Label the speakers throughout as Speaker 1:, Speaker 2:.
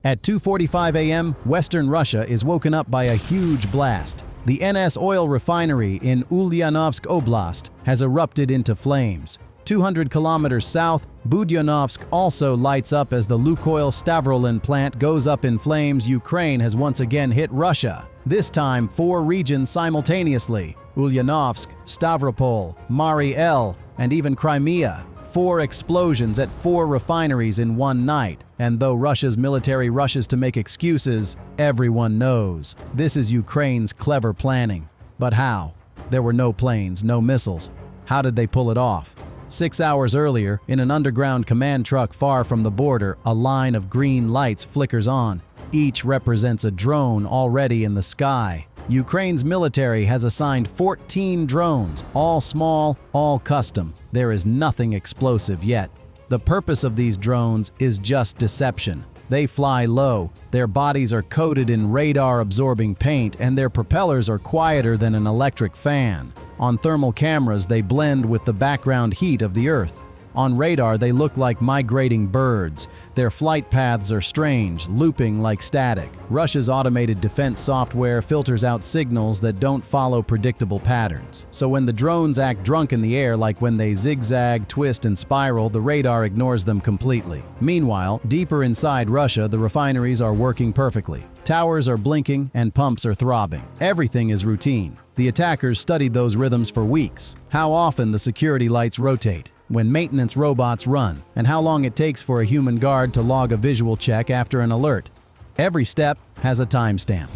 Speaker 1: At 2:45 a.m., Western Russia is woken up by a huge blast. The NS Oil refinery in Ulyanovsk Oblast has erupted into flames. 200 kilometers south, Budyonnovsk also lights up as the Lukoil Stavrolen plant goes up in flames. Ukraine has once again hit Russia. This time, 4 regions simultaneously: Ulyanovsk, Stavropol, Mari El, and even Crimea. 4 explosions at 4 refineries in one night. And though Russia's military rushes to make excuses, everyone knows this is Ukraine's clever planning. But how? There were no planes, no missiles. How did they pull it off? 6 hours earlier, in an underground command truck far from the border, a line of green lights flickers on. Each represents a drone already in the sky. Ukraine's military has assigned 14 drones, all small, all custom. There is nothing explosive yet. The purpose of these drones is just deception. They fly low, their bodies are coated in radar-absorbing paint, and their propellers are quieter than an electric fan. On thermal cameras, they blend with the background heat of the Earth. On radar, they look like migrating birds. Their flight paths are strange, looping like static. Russia's automated defense software filters out signals that don't follow predictable patterns. So when the drones act drunk in the air, like when they zigzag, twist, and spiral, the radar ignores them completely. Meanwhile, deeper inside Russia, the refineries are working perfectly. Towers are blinking and pumps are throbbing. Everything is routine. The attackers studied those rhythms for weeks. How often the security lights rotate, when maintenance robots run, and how long it takes for a human guard to log a visual check after an alert. Every step has a timestamp.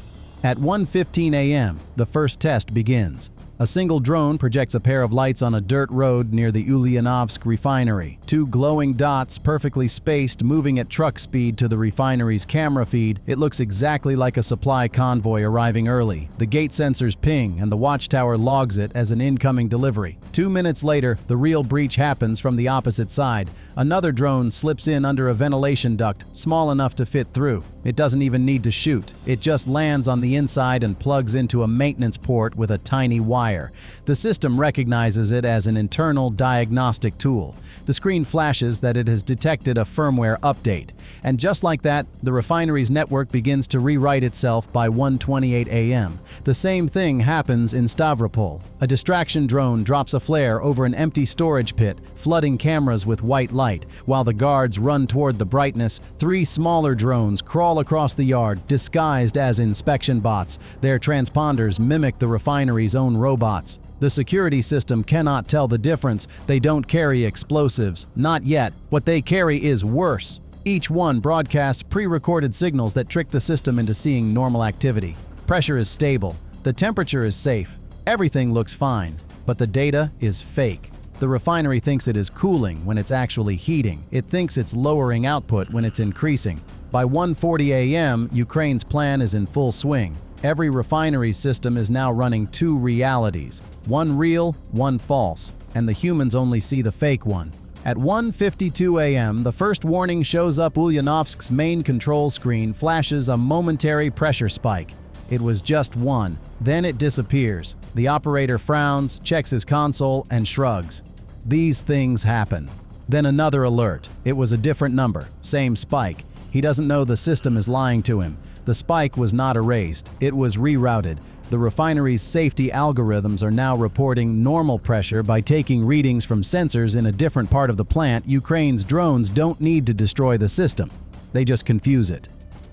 Speaker 1: At 1:15 a.m., the first test begins. A single drone projects a pair of lights on a dirt road near the Ulyanovsk refinery. 2 glowing dots, perfectly spaced, moving at truck speed to the refinery's camera feed. It looks exactly like a supply convoy arriving early. The gate sensors ping, and the watchtower logs it as an incoming delivery. 2 minutes later, the real breach happens from the opposite side. Another drone slips in under a ventilation duct, small enough to fit through. It doesn't even need to shoot. It just lands on the inside and plugs into a maintenance port with a tiny wire. The system recognizes it as an internal diagnostic tool. The screen flashes that it has detected a firmware update. And just like that, the refinery's network begins to rewrite itself by 1:28 a.m. The same thing happens in Stavropol. A distraction drone drops a flare over an empty storage pit, flooding cameras with white light. While the guards run toward the brightness, 3 smaller drones crawl across the yard, disguised as inspection bots. Their transponders mimic the refinery's own robots. The security system cannot tell the difference. They don't carry explosives. Not yet. What they carry is worse. Each one broadcasts pre-recorded signals that trick the system into seeing normal activity. Pressure is stable. The temperature is safe. Everything looks fine. But the data is fake. The refinery thinks it is cooling when it's actually heating. It thinks it's lowering output when it's increasing. By 1:40 a.m., Ukraine's plan is in full swing. Every refinery system is now running 2 realities, one real, one false, and the humans only see the fake one. At 1:52 a.m., the first warning shows up. Ulyanovsk's main control screen flashes a momentary pressure spike. It was just one. Then it disappears. The operator frowns, checks his console, and shrugs. These things happen. Then another alert. It was a different number, same spike. He doesn't know the system is lying to him. The spike was not erased. It was rerouted. The refinery's safety algorithms are now reporting normal pressure by taking readings from sensors in a different part of the plant. Ukraine's drones don't need to destroy the system. They just confuse it.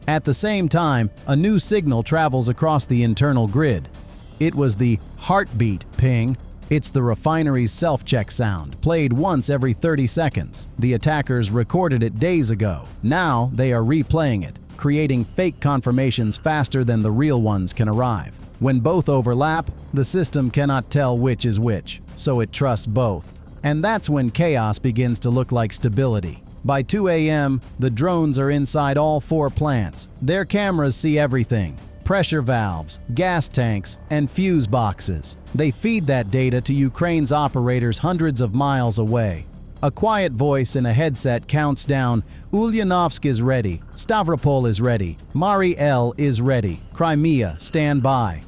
Speaker 1: At the same time, a new signal travels across the internal grid. It was the heartbeat ping. It's the refinery's self-check sound, played once every 30 seconds. The attackers recorded it days ago. Now they are replaying it, creating fake confirmations faster than the real ones can arrive. When both overlap, the system cannot tell which is which, so it trusts both. And that's when chaos begins to look like stability. By 2 a.m., the drones are inside all 4 plants. Their cameras see everything: pressure valves, gas tanks, and fuse boxes. They feed that data to Ukraine's operators hundreds of miles away. A quiet voice in a headset counts down: Ulyanovsk is ready, Stavropol is ready, Mari El is ready, Crimea, stand by.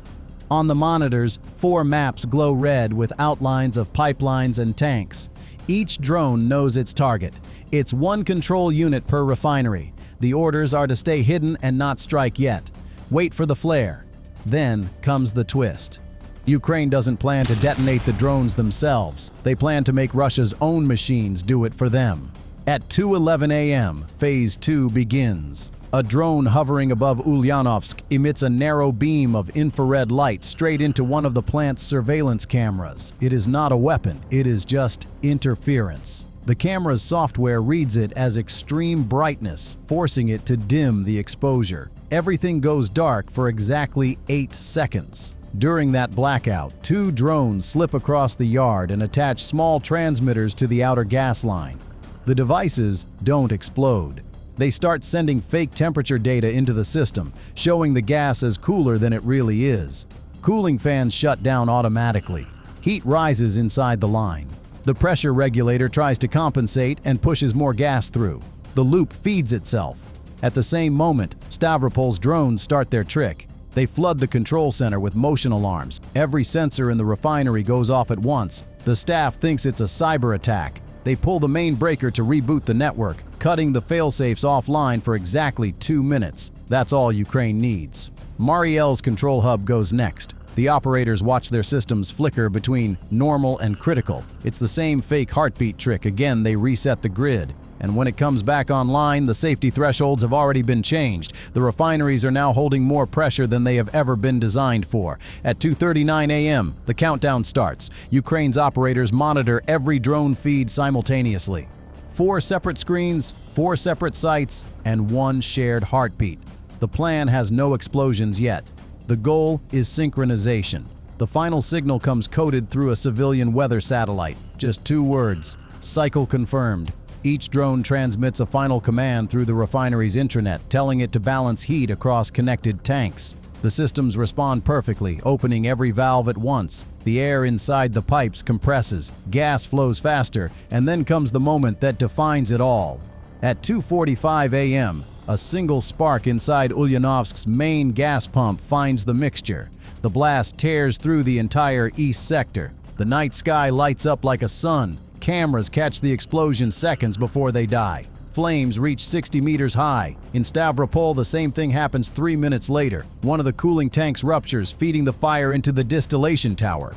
Speaker 1: On the monitors, 4 maps glow red with outlines of pipelines and tanks. Each drone knows its target. It's 1 control unit per refinery. The orders are to stay hidden and not strike yet. Wait for the flare. Then comes the twist. Ukraine doesn't plan to detonate the drones themselves. They plan to make Russia's own machines do it for them. At 2:11 a.m., Phase 2 begins. A drone hovering above Ulyanovsk emits a narrow beam of infrared light straight into one of the plant's surveillance cameras. It is not a weapon, it is just interference. The camera's software reads it as extreme brightness, forcing it to dim the exposure. Everything goes dark for exactly 8 seconds. During that blackout, 2 drones slip across the yard and attach small transmitters to the outer gas line. The devices don't explode. They start sending fake temperature data into the system, showing the gas as cooler than it really is. Cooling fans shut down automatically. Heat rises inside the line. The pressure regulator tries to compensate and pushes more gas through. The loop feeds itself. At the same moment, Stavropol's drones start their trick. They flood the control center with motion alarms. Every sensor in the refinery goes off at once. The staff thinks it's a cyber attack. They pull the main breaker to reboot the network, cutting the failsafes offline for exactly 2 minutes. That's all Ukraine needs. Mariel's control hub goes next. The operators watch their systems flicker between normal and critical. It's the same fake heartbeat trick. Again, they reset the grid. And when it comes back online, the safety thresholds have already been changed. The refineries are now holding more pressure than they have ever been designed for. At 2:39 a.m., the countdown starts. Ukraine's operators monitor every drone feed simultaneously. 4 separate screens, 4 separate sites, and 1 shared heartbeat. The plan has no explosions yet. The goal is synchronization. The final signal comes coded through a civilian weather satellite. Just 2 words: cycle confirmed. Each drone transmits a final command through the refinery's intranet, telling it to balance heat across connected tanks. The systems respond perfectly, opening every valve at once. The air inside the pipes compresses, gas flows faster, and then comes the moment that defines it all. At 2:45 a.m., a single spark inside Ulyanovsk's main gas pump finds the mixture. The blast tears through the entire east sector. The night sky lights up like a sun. Cameras catch the explosion seconds before they die. Flames reach 60 meters high. In Stavropol, the same thing happens 3 minutes later. One of the cooling tanks ruptures, feeding the fire into the distillation tower.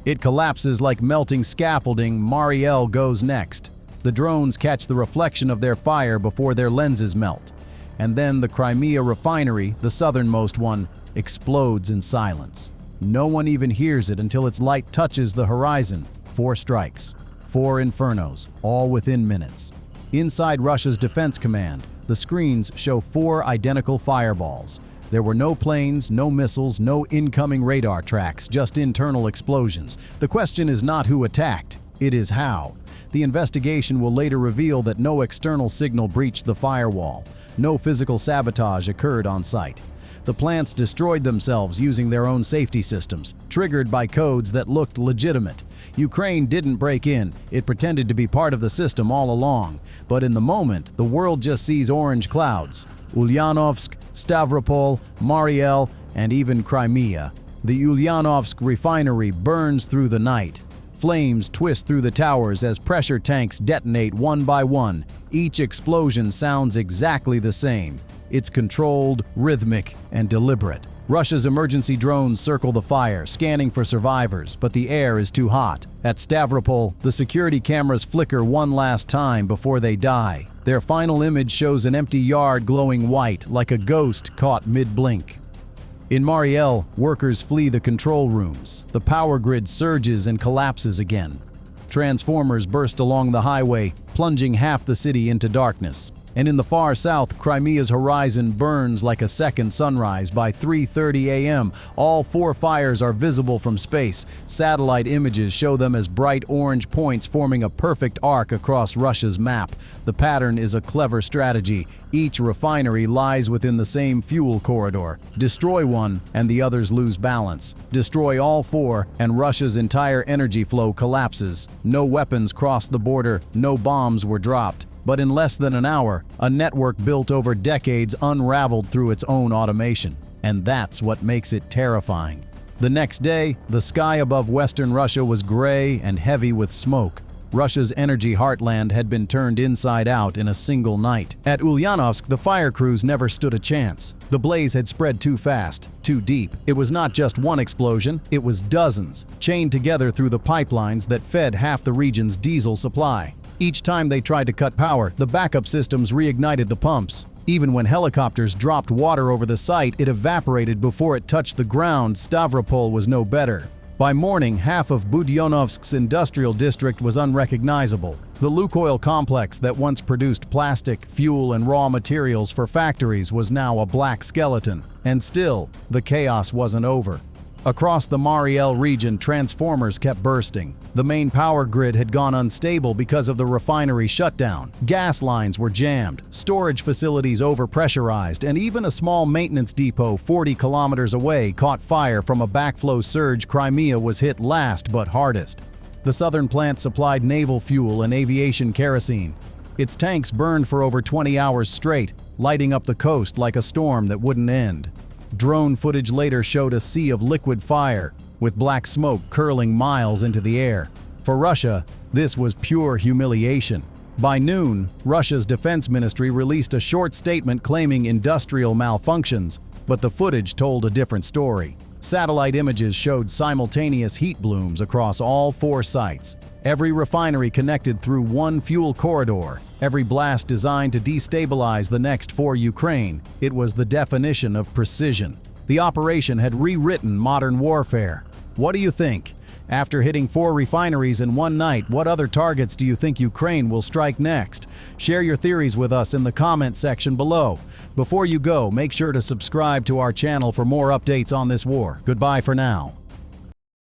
Speaker 1: It collapses like melting scaffolding. Mariel goes next. The drones catch the reflection of their fire before their lenses melt. And then the Crimea refinery, the southernmost one, explodes in silence. No one even hears it until its light touches the horizon. 4 strikes. 4 infernos, all within minutes. Inside Russia's defense command, the screens show 4 identical fireballs. There were no planes, no missiles, no incoming radar tracks, just internal explosions. The question is not who attacked, it is how. The investigation will later reveal that no external signal breached the firewall. No physical sabotage occurred on site. The plants destroyed themselves using their own safety systems, triggered by codes that looked legitimate. Ukraine didn't break in, it pretended to be part of the system all along. But in the moment, the world just sees orange clouds. Ulyanovsk, Stavropol, Mariel, and even Crimea. The Ulyanovsk refinery burns through the night. Flames twist through the towers as pressure tanks detonate one by one. Each explosion sounds exactly the same. It's controlled, rhythmic, and deliberate. Russia's emergency drones circle the fire, scanning for survivors, but the air is too hot. At Stavropol, the security cameras flicker one last time before they die. Their final image shows an empty yard glowing white, like a ghost caught mid-blink. In Mariel, workers flee the control rooms. The power grid surges and collapses again. Transformers burst along the highway, plunging half the city into darkness. And in the far south, Crimea's horizon burns like a second sunrise. By 3:30 a.m., all 4 fires are visible from space. Satellite images show them as bright orange points forming a perfect arc across Russia's map. The pattern is a clever strategy. Each refinery lies within the same fuel corridor. Destroy one, and the others lose balance. Destroy all 4, and Russia's entire energy flow collapses. No weapons crossed the border, no bombs were dropped. But in less than an hour, a network built over decades unraveled through its own automation. And that's what makes it terrifying. The next day, the sky above western Russia was gray and heavy with smoke. Russia's energy heartland had been turned inside out in a single night. At Ulyanovsk, the fire crews never stood a chance. The blaze had spread too fast, too deep. It was not just one explosion, it was dozens, chained together through the pipelines that fed half the region's diesel supply. Each time they tried to cut power, the backup systems reignited the pumps. Even when helicopters dropped water over the site, it evaporated before it touched the ground. Stavropol was no better. By morning, half of Budyonovsk's industrial district was unrecognizable. The Lukoil complex that once produced plastic, fuel, and raw materials for factories was now a black skeleton. And still, the chaos wasn't over. Across the Mariel region, transformers kept bursting. The main power grid had gone unstable because of the refinery shutdown. Gas lines were jammed, storage facilities overpressurized, and even a small maintenance depot 40 kilometers away caught fire from a backflow surge. Crimea was hit last but hardest. The southern plant supplied naval fuel and aviation kerosene. Its tanks burned for over 20 hours straight, lighting up the coast like a storm that wouldn't end. Drone footage later showed a sea of liquid fire, with black smoke curling miles into the air. For Russia, this was pure humiliation. By noon, Russia's defense ministry released a short statement claiming industrial malfunctions, but the footage told a different story. Satellite images showed simultaneous heat blooms across all 4 sites. Every refinery connected through one fuel corridor. Every blast designed to destabilize the next for Ukraine. It was the definition of precision. The operation had rewritten modern warfare. What do you think? After hitting 4 refineries in one night, what other targets do you think Ukraine will strike next? Share your theories with us in the comment section below. Before you go, make sure to subscribe to our channel for more updates on this war. Goodbye for now.